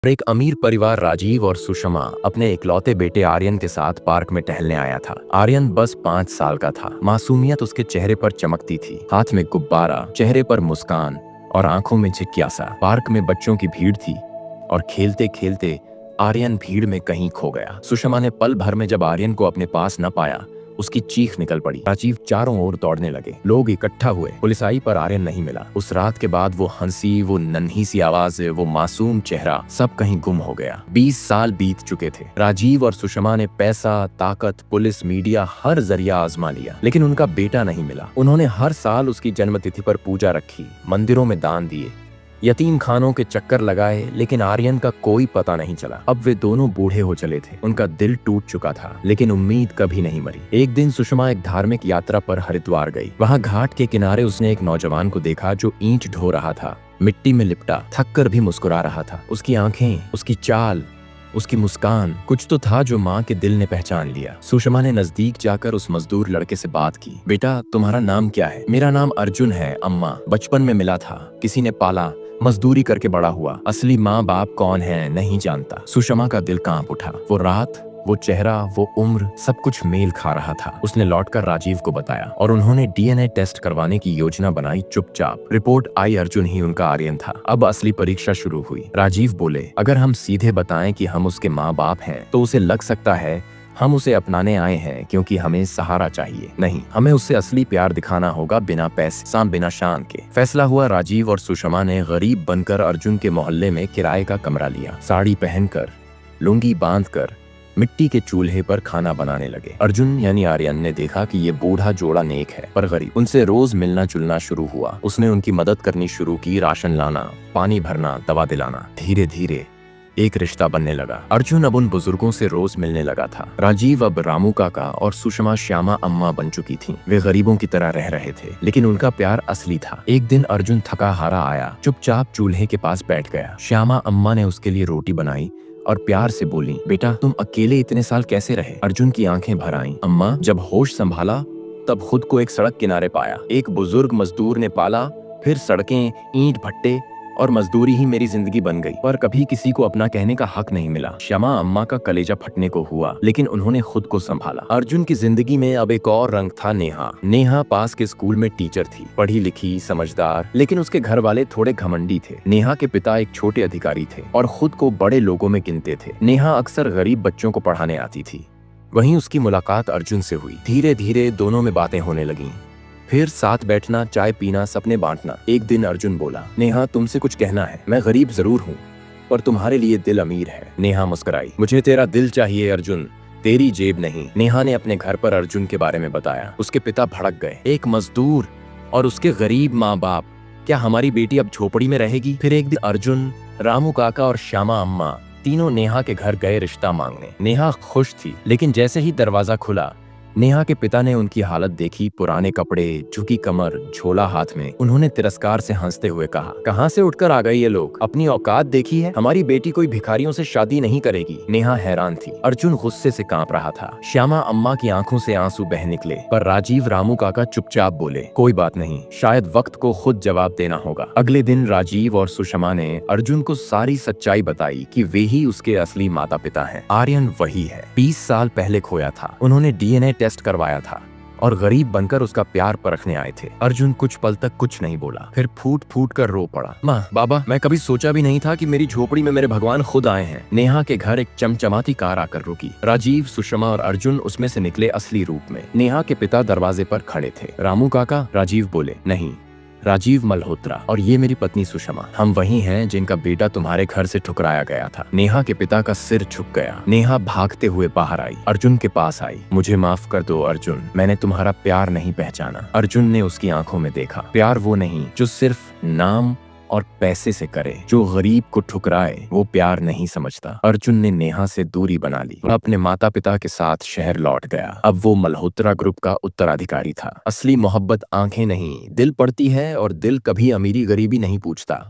एक अमीर परिवार राजीव और सुषमा अपने इकलौते बेटे आर्यन के साथ पार्क में टहलने आया था। आर्यन बस 5 साल का था। मासूमियत उसके चेहरे पर चमकती थी, हाथ में गुब्बारा, चेहरे पर मुस्कान और आंखों में जिज्ञासा। पार्क में बच्चों की भीड़ थी और खेलते खेलते आर्यन भीड़ में कहीं खो गया। सुषमा ने पल भर में जब आर्यन को अपने पास न पाया, उसकी चीख निकल पड़ी। राजीव चारों ओर दौड़ने लगे, लोग इकट्ठा हुए। पुलिस आई पर आर्यन नहीं मिला। उस रात के बाद वो हंसी, वो नन्ही सी आवाज, वो मासूम चेहरा, सब कहीं गुम हो गया। 20 साल बीत चुके थे। राजीव और सुषमा ने पैसा, ताकत, पुलिस, मीडिया, हर जरिया आजमा लिया, लेकिन उनका बेटा नहीं मिला। उन्होंने हर साल उसकी जन्मतिथि पर पूजा रखी, मंदिरों में दान दिए, यतीम खानों के चक्कर लगाए, लेकिन आर्यन का कोई पता नहीं चला। अब वे दोनों बूढ़े हो चले थे, उनका दिल टूट चुका था, लेकिन उम्मीद कभी नहीं मरी। एक दिन सुषमा एक धार्मिक यात्रा पर हरिद्वार गई। वहाँ घाट के किनारे उसने एक नौजवान को देखा जो ईंट ढो रहा था, मिट्टी में लिपटा, थक कर भी मुस्कुरा रहा था। उसकी आंखें, उसकी चाल, उसकी मुस्कान, कुछ तो था जो माँ के दिल ने पहचान लिया। सुषमा ने नजदीक जाकर उस मजदूर लड़के से बात की। बेटा, तुम्हारा नाम क्या है? मेरा नाम अर्जुन है अम्मा, बचपन में मिला था, किसी ने पाला, मजदूरी करके बड़ा हुआ। असली माँ बाप कौन है नहीं जानता। सुषमा का दिल कांप उठा। वो रात, वो चेहरा, वो उम्र, सब कुछ मेल खा रहा था। उसने लौटकर राजीव को बताया और उन्होंने डीएनए टेस्ट करवाने की योजना बनाई चुपचाप। रिपोर्ट आई, अर्जुन ही उनका आर्यन था। अब असली परीक्षा शुरू हुई। राजीव बोले, अगर हम सीधे बताएं कि हम उसके माँ बाप हैं, तो उसे लग सकता है हम उसे अपनाने आए हैं क्योंकि हमें सहारा चाहिए। नहीं, हमें उससे असली प्यार दिखाना होगा, बिना पैसे, बिना शान के। फैसला हुआ। राजीव और सुषमा ने गरीब बनकर अर्जुन के मोहल्ले में किराए का कमरा लिया। साड़ी पहनकर, लुंगी बांधकर मिट्टी के चूल्हे पर खाना बनाने लगे। अर्जुन यानी आर्यन ने देखा कि ये बूढ़ा जोड़ा नेक है पर गरीब। उनसे रोज मिलना जुलना शुरू हुआ। उसने उनकी मदद करनी शुरू की, राशन लाना, पानी भरना, दवा दिलाना। धीरे धीरे एक रिश्ता बनने लगा। अर्जुन अब उन बुजुर्गों से रोज मिलने लगा था। राजीव अब रामू काका और सुषमा श्यामा अम्मा बन चुकी थीं। वे गरीबों की तरह रह रहे थे, लेकिन उनका प्यार असली था। एक दिन अर्जुन थका हारा आया, चुपचाप चूल्हे के पास बैठ गया। श्यामा अम्मा ने उसके लिए रोटी बनाई और प्यार से बोली, बेटा, तुम अकेले इतने साल कैसे रहे? अर्जुन की आंखें भर आईं। अम्मा, जब होश संभाला तब खुद को एक सड़क किनारे पाया। एक बुजुर्ग मजदूर ने पाला, फिर सड़कें, ईंट भट्टे और मजदूरी ही मेरी जिंदगी बन गई, पर कभी किसी को अपना कहने का हक नहीं मिला। श्यामा अम्मा का कलेजा फटने को हुआ, लेकिन उन्होंने खुद को संभाला। अर्जुन की जिंदगी में अब एक और रंग था, नेहा। नेहा पास के स्कूल में टीचर थी, पढ़ी लिखी, समझदार, लेकिन उसके घर वाले थोड़े घमंडी थे। नेहा के पिता एक छोटे अधिकारी थे और खुद को बड़े लोगों में गिनते थे। नेहा अक्सर गरीब बच्चों को पढ़ाने आती थी। वहीं उसकी मुलाकात अर्जुन से हुई। धीरे धीरे दोनों में बातें होने लगीं। फिर साथ बैठना, चाय पीना, सपने बांटना। एक दिन अर्जुन बोला, नेहा, तुमसे कुछ कहना है। मैं गरीब जरूर हूँ, पर तुम्हारे लिए दिल अमीर है। नेहा मुस्कुराई। मुझे तेरा दिल चाहिए अर्जुन, तेरी जेब नहीं। नेहा ने अपने घर पर अर्जुन के बारे में बताया। उसके पिता भड़क गए। एक मजदूर और उसके गरीब माँ बाप, क्या हमारी बेटी अब झोपड़ी में रहेगी? फिर एक दिन अर्जुन, रामू काका और श्यामा अम्मा तीनों नेहा के घर गए रिश्ता मांगने। नेहा खुश थी, लेकिन जैसे ही दरवाजा खुला, नेहा के पिता ने उनकी हालत देखी। पुराने कपड़े, झुकी कमर, झोला हाथ में। उन्होंने तिरस्कार से हंसते हुए कहा, कहाँ से उठकर आ गए ये लोग? अपनी औकात देखी है? हमारी बेटी कोई भिखारियों से शादी नहीं करेगी। नेहा हैरान थी। अर्जुन गुस्से से कांप रहा था। श्यामा अम्मा की आंखों से आंसू बह निकले, पर राजीव, रामू काका चुपचाप बोले, कोई बात नहीं, शायद वक्त को खुद जवाब देना होगा। अगले दिन राजीव और सुषमा ने अर्जुन को सारी सच्चाई बताई कि वे ही उसके असली माता पिता हैं। आर्यन वही है, 20 साल पहले खोया था। उन्होंने डीएनए टेस्ट करवाया था और गरीब बनकर उसका प्यार परखने आए थे। अर्जुन कुछ पल तक कुछ नहीं बोला, फिर फूट फूट कर रो पड़ा। माँ, बाबा, मैं कभी सोचा भी नहीं था कि मेरी झोपड़ी में मेरे भगवान खुद आए हैं। नेहा के घर एक चमचमाती कार आकर रुकी। राजीव, सुषमा और अर्जुन उसमें से निकले असली रूप में। नेहा के पिता दरवाजे पर खड़े थे। रामू काका, राजीव बोले, नहीं, राजीव मल्होत्रा, और ये मेरी पत्नी सुषमा। हम वही हैं जिनका बेटा तुम्हारे घर से ठुकराया गया था। नेहा के पिता का सिर झुक गया। नेहा भागते हुए बाहर आई, अर्जुन के पास आई। मुझे माफ कर दो अर्जुन, मैंने तुम्हारा प्यार नहीं पहचाना। अर्जुन ने उसकी आंखों में देखा। प्यार वो नहीं जो सिर्फ नाम और पैसे से करे, जो गरीब को ठुकराए वो प्यार नहीं समझता। अर्जुन ने नेहा से दूरी बना ली और अपने माता पिता के साथ शहर लौट गया। अब वो मल्होत्रा ग्रुप का उत्तराधिकारी था। असली मोहब्बत आंखें नहीं, दिल पड़ती है, और दिल कभी अमीरी गरीबी नहीं पूछता।